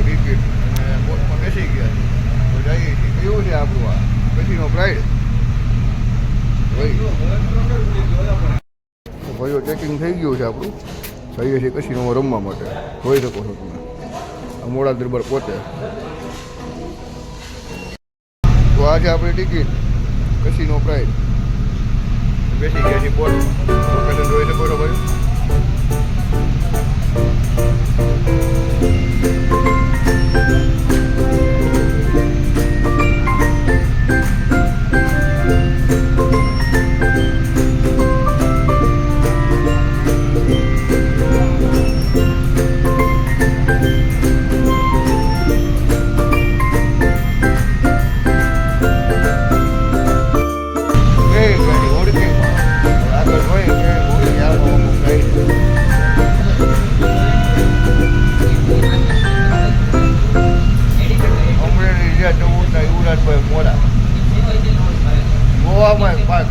Ticket અને બોટમાં બેસી ગયા તો જઈએ છીએ. કેવું છે આપણું આ પછીનો પ્રાઇડ ભાઈઓ ચેકિંગ થઈ ગયું છે આપણું. જઈએ છીએ કસીનોમાં રમવા માટે. જોઈ શકો છો તમે આ મોડા દરબાર પોતે. તો આજે આપણી ટિકિટ કસીનો પ્રાઇડ બેસી ગયા છીએ બોટમાં. લોકેશન જોઈ શકો છો ભાઈ.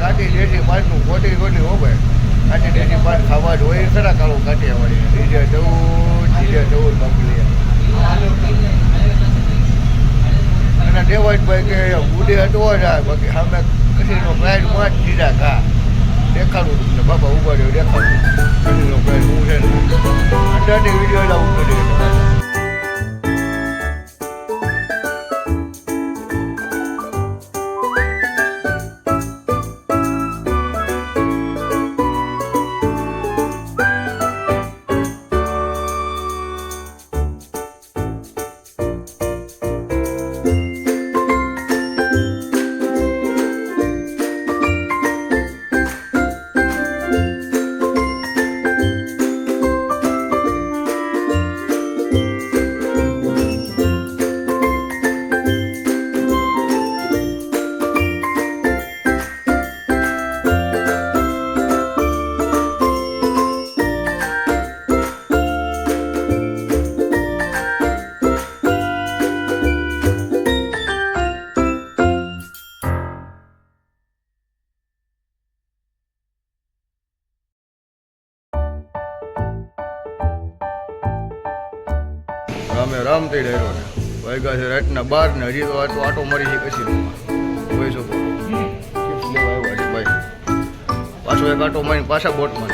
કાઢી દેશી પાનનું ખોટી ખોટી હો ભાઈ. કાઢી દેશી પાન ખાવા જ હોય ખરા કાળો કાઢિયાવાળી. બીજે જવું બાકી અને દેવાજભાઈ કે બુડી હટવો જાય બાકી સામે કસીનો પ્રાઇડમાં જ સીધા ઘા દેખાડું તમને બાપા ઉભા રહ્યો દેખાડું કસીનો પ્રાઇડ હું છે ને અંદરની વિડીયો લાવું કરી. રામે રામ થઈ રહ્યો ને વાગ્યા છે રાતના 12 ને હજી તો આટો મારી છે કસીનોમાં. જોઈ શકો લેવા આવ્યા છે ભાઈ. પાછો એક આટો મારીને પાછા બોટમાં